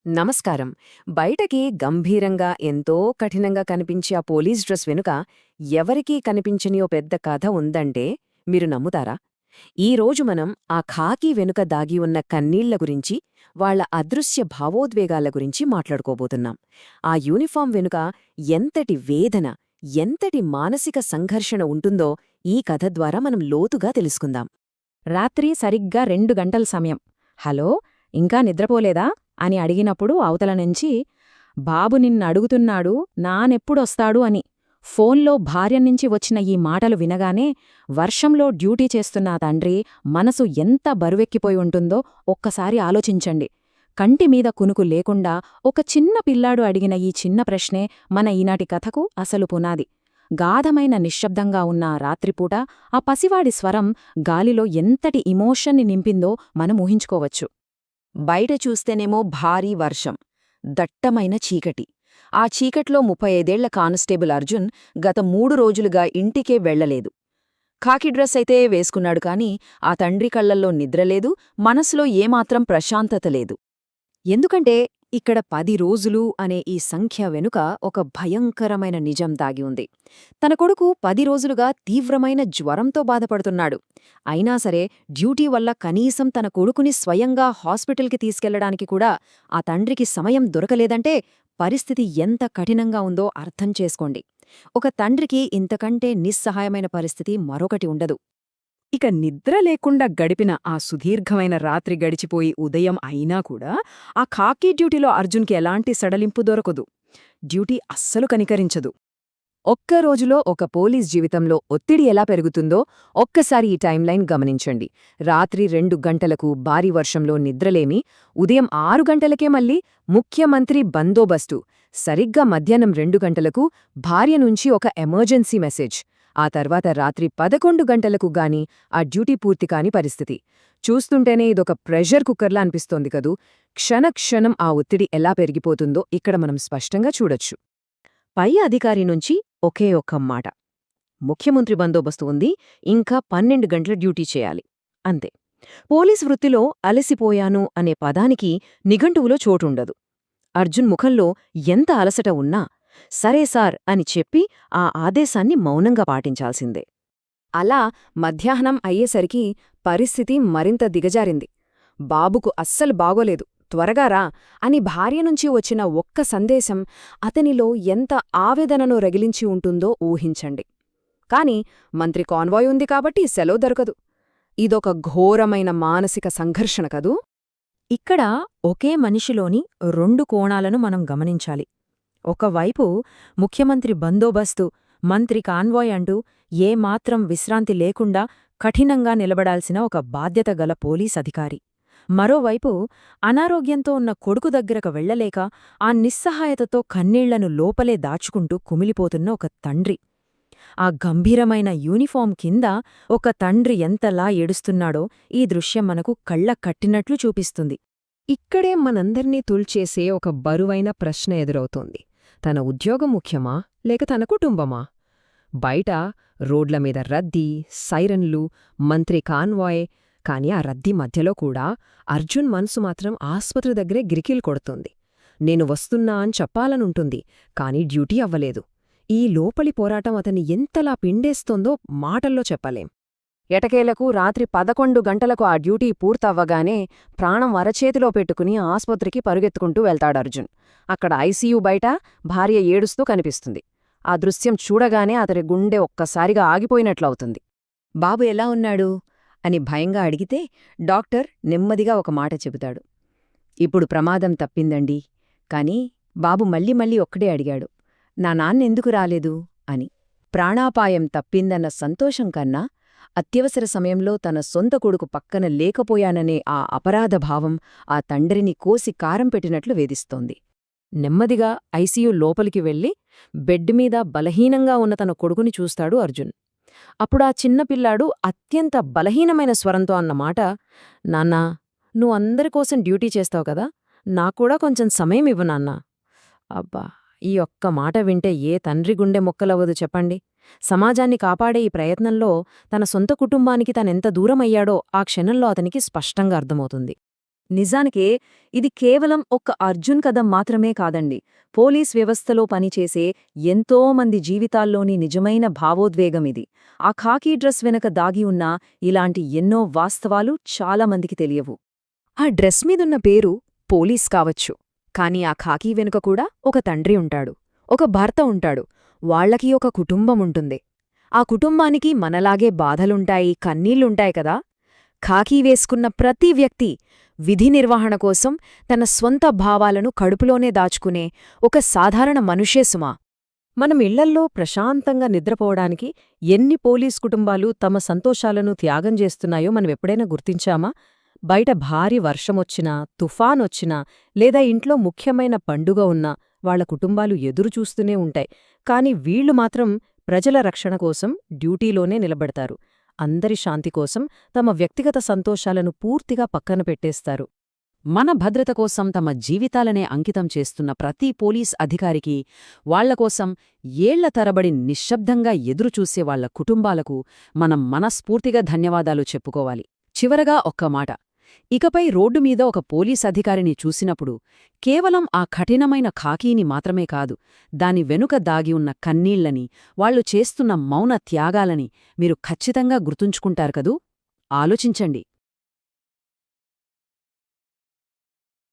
నమస్కారం. బయటకి గంభీరంగా ఎంతో కఠినంగా కనిపించే ఆ పోలీస్ డ్రెస్ వెనుక ఎవరికీ కనిపించని ఓ పెద్ద కథ ఉందంటే మీరు నమ్ముతారా? ఈరోజు మనం ఆ ఖాకీ వెనుక దాగి ఉన్న కన్నీళ్ల గురించి, వాళ్ల అదృశ్య భావోద్వేగాల గురించి మాట్లాడుకోబోతున్నాం. ఆ యూనిఫాం వెనుక ఎంతటి వేదన, ఎంతటి మానసిక సంఘర్షణ ఉంటుందో ఈ కథ ద్వారా మనం లోతుగా తెలుసుకుందాం. రాత్రి సరిగ్గా 2 గంటల సమయం. హలో, ఇంకా నిద్రపోలేదా అని అడిగినప్పుడు అవతలనుంచి, బాబు నిన్నడుగుతున్నాడు నానెప్పుడొస్తాడు అని. ఫోన్లో భార్యనుంచి వచ్చిన ఈ మాటలు వినగానే వర్షంలో డ్యూటీ చేస్తున్న తండ్రి మనసు ఎంత బరువెక్కిపోయి ఉంటుందో ఒక్కసారి ఆలోచించండి. కంటిమీద కునుకు లేకుండా ఒక చిన్న పిల్లాడు అడిగిన ఈ చిన్న ప్రశ్నే మన ఈనాటి కథకు అసలు పునాది. గాఢమైన నిశ్శబ్దంగా ఉన్న ఆ రాత్రిపూట ఆ పసివాడి స్వరం గాలిలో ఎంతటి ఇమోషన్ని నింపిందో మనం ఊహించుకోవచ్చు. బయట చూస్తేనేమో భారీ వర్షం, దట్టమైన చీకటి. ఆ చీకట్లో 35ఏళ్ల కానిస్టేబుల్ అర్జున్ గత 3 రోజులుగా ఇంటికే వెళ్లలేదు. ఖాకీ డ్రెస్ అయితే వేసుకున్నాడు కాని ఆ తండ్రి కళ్లల్లో నిద్రలేదు, మనసులో ఏమాత్రం ప్రశాంతత లేదు. ఎందుకంటే ఇక్కడ 10 రోజులు అనే ఈ సంఖ్య వెనుక ఒక భయంకరమైన నిజం దాగి ఉంది. తన కొడుకు 10 రోజులుగా తీవ్రమైన జ్వరంతో బాధపడుతున్నాడు. అయినా సరే డ్యూటీ వల్ల కనీసం తన కొడుకుని స్వయంగా హాస్పిటల్కి తీసుకెళ్లడానికి కూడా ఆ తండ్రికి సమయం దొరకలేదంటే పరిస్థితి ఎంత కఠినంగా ఉందో అర్థం చేసుకోండి. ఒక తండ్రికి ఇంతకంటే నిస్సహాయమైన పరిస్థితి మరొకటి ఉండదు. ఇక నిద్ర లేకుండా గడిపిన ఆ సుదీర్ఘమైన రాత్రి గడిచిపోయి ఉదయం అయినా కూడా ఆ ఖాకీ డ్యూటీలో అర్జున్కి ఎలాంటి సడలింపు దొరకదు. డ్యూటీ అస్సలు కనికరించదు. ఒక్క రోజులో ఒక పోలీస్ జీవితంలో ఒత్తిడి ఎలా పెరుగుతుందో ఒక్కసారి ఈ టైంలైన్ గమనించండి. రాత్రి 2 గంటలకు భారీ వర్షంలో నిద్రలేమి, ఉదయం 6 గంటలకే మళ్ళీ ముఖ్యమంత్రి బందోబస్తు, సరిగ్గా మధ్యాహ్నం 2 గంటలకు భార్య నుంచి ఒక ఎమర్జెన్సీ మెసేజ్, ఆ తర్వాత రాత్రి 11 గంటలకు గాని ఆ డ్యూటీ పూర్తి కాని పరిస్థితి. చూస్తుంటేనే ఇదొక ప్రెషర్ కుక్కర్లా అనిపిస్తోంది కదూ. క్షణక్షణం ఆ ఒత్తిడి ఎలా పెరిగిపోతుందో ఇక్కడ మనం స్పష్టంగా చూడొచ్చు. పై అధికారి నుంచి ఒకే ఒక్క మాట, ముఖ్యమంత్రి బందోబస్తు ఉంది, ఇంకా 12 గంటల డ్యూటీ చేయాలి, అంతే. పోలీస్ వృత్తిలో అలసిపోయాను అనే పదానికి నిఘంటువులో చోటుండదు. అర్జున్ ముఖంలో ఎంత అలసట ఉన్నా సరే సార్ అని చెప్పి ఆ ఆదేశాన్ని మౌనంగా పాటించాల్సిందే. అలా మధ్యాహ్నం అయ్యేసరికి పరిస్థితి మరింత దిగజారింది. బాబుకు అస్సలు బాగోలేదు, త్వరగా రా అని భార్య నుంచి వచ్చిన ఒక్క సందేశం అతనిలో ఎంత ఆవేదనను రగిలించి ఉంటుందో ఊహించండి. కాని మంత్రి కాన్వాయ్ ఉంది కాబట్టి సెలవు దొరకదు. ఇదొక ఘోరమైన మానసిక సంఘర్షణ కదూ. ఇక్కడ ఒకే మనిషిలోని 2 కోణాలను మనం గమనించాలి. ఒకవైపు ముఖ్యమంత్రి బందోబస్తు, మంత్రి కాన్వాయ్ అంటూ ఏమాత్రం విశ్రాంతి లేకుండా కఠినంగా నిలబడాల్సిన ఒక బాధ్యత గల పోలీస్ అధికారి. మరోవైపు అనారోగ్యంతో ఉన్న కొడుకు దగ్గరకు వెళ్లలేక ఆ నిస్సహాయతతో కన్నీళ్లను లోపలే దాచుకుంటూ కుమిలిపోతున్న ఒక తండ్రి. ఆ గంభీరమైన యూనిఫాం కింద ఒక తండ్రి ఎంతలా ఏడుస్తున్నాడో ఈ దృశ్యం మనకు కళ్ళ కట్టినట్లు చూపిస్తుంది. ఇక్కడే మనందర్నీ తుల్చేసే ఒక బరువైన ప్రశ్న ఎదురవుతోంది. తన ఉద్యోగం ముఖ్యమా లేక తన కుటుంబమా? బయట రోడ్ల మీద రద్దీ, సైరన్లు, మంత్రి కాన్వాయ్, కాని ఆ రద్దీ మధ్యలో కూడా అర్జున్ మనసు మాత్రం ఆస్పత్రి దగ్గరే గిరికీలు కొడుతోంది. నేను వస్తున్నా అని చెప్పాలనుంటుంది, కాని డ్యూటీ అవ్వలేదు. ఈ లోపలి పోరాటం అతన్ని ఎంతలా పిండేస్తోందో మాటల్లో చెప్పలేం. ఎటకేలకు రాత్రి 11 గంటలకు ఆ డ్యూటీ పూర్తవ్వగానే ప్రాణం అరచేతిలో పెట్టుకుని ఆస్పత్రికి పరుగెత్తుకుంటూ వెళ్తాడర్జున్. అక్కడ ఐసీయూ బయట భార్య ఏడుస్తూ కనిపిస్తుంది. ఆ దృశ్యం చూడగానే అతడి గుండె ఒక్కసారిగా ఆగిపోయినట్లవుతుంది. బాబు ఎలా ఉన్నాడు అని భయంగా అడిగితే డాక్టర్ నెమ్మదిగా ఒక మాట చెబుతాడు. ఇప్పుడు ప్రమాదం తప్పిందండి. కాని బాబు మళ్ళీ ఒక్కడే అడిగాడు, నా నాన్నెందుకు రాలేదు అని. ప్రాణాపాయం తప్పిందన్న సంతోషం కన్నా అత్యవసర సమయంలో తన సొంత కొడుకు పక్కన లేకపోయాననే ఆ అపరాధభావం ఆ తండ్రిని కోసి కారం పెట్టినట్లు వేధిస్తోంది. నెమ్మదిగా ఐసీయూ లోపలికి వెళ్లి బెడ్ మీద బలహీనంగా ఉన్న తన కొడుకుని చూస్తాడు అర్జున్. అప్పుడా చిన్నపిల్లాడు అత్యంత బలహీనమైన స్వరంతో అన్నమాట, నాన్నా, నువ్వు అందరికోసం డ్యూటీ చేస్తావు కదా, నాకూడా కొంచెం సమయం ఇవ్వు నాన్నా. అబ్బా, ఈ ఒక్క మాట వింటే ఏ తండ్రి గుండె మొక్కలవ్వదు చెప్పండి. సమాజాన్ని కాపాడే ఈ ప్రయత్నంలో తన సొంత కుటుంబానికి తనెంత దూరమయ్యాడో ఆ క్షణంలో అతనికి స్పష్టంగా అర్థమవుతుంది. నిజానికే ఇది కేవలం ఒక్క అర్జున్ కథ మాత్రమే కాదండి. పోలీస్ వ్యవస్థలో పనిచేసే ఎంతోమంది జీవితాల్లోని నిజమైన భావోద్వేగమిది. ఆ ఖాకీ డ్రెస్ వెనక దాగి ఉన్న ఇలాంటి ఎన్నో వాస్తవాలు చాలామందికి తెలియవు. ఆ డ్రెస్ మీదున్న పేరు పోలీస్ కావచ్చు, కాని ఆ ఖాకీ వెనుక కూడా ఒక తండ్రి ఉంటాడు, ఒక భర్త ఉంటాడు, వాళ్లకి ఒక కుటుంబముంటుంది. ఆ కుటుంబానికి మనలాగే బాధలుంటాయి, కన్నీళ్లుంటాయి కదా. ఖాకీ వేసుకున్న ప్రతి వ్యక్తి విధి నిర్వహణ కోసం తన స్వంత భావాలను కడుపులోనే దాచుకునే ఒక సాధారణ మనుష్యే సుమా. మనం ఇళ్లల్లో ప్రశాంతంగా నిద్రపోవడానికి ఎన్ని పోలీస్ కుటుంబాలు తమ సంతోషాలను త్యాగం చేస్తున్నాయో మనమెప్పుడైనా గుర్తించామా? బయట భారీ వర్షమొచ్చినా, తుఫానొచ్చినా లేదా ఇంట్లో ముఖ్యమైన పండుగ ఉన్నా వాళ్ల కుటుంబాలు ఎదురుచూస్తూనే ఉంటాయి. కాని వీళ్లు మాత్రం ప్రజల రక్షణ కోసం డ్యూటీలోనే నిలబడతారు. అందరి శాంతి కోసం తమ వ్యక్తిగత సంతోషాలను పూర్తిగా పక్కన పెట్టేస్తారు. మన భద్రత కోసం తమ జీవితాలనే అంకితం చేస్తున్న ప్రతి పోలీస్ అధికారికి, వాళ్లకోసం ఏళ్ల తరబడి నిశ్శబ్దంగా ఎదురుచూసే వాళ్ల కుటుంబాలకు మనం మనస్ఫూర్తిగా ధన్యవాదాలు చెప్పుకోవాలి. చివరగా ఒక్క మాట. ఇకపై రోడ్డు మీద ఒక పోలీస్ అధికారిని చూసినప్పుడు కేవలం ఆ కఠినమైన ఖాకీని మాత్రమే కాదు, దాని వెనుక దాగి ఉన్న కన్నీళ్లని, వాళ్లు చేస్తున్న మౌన త్యాగాలని మీరు ఖచ్చితంగా గుర్తుంచుకుంటారు కదూ? ఆలోచించండి.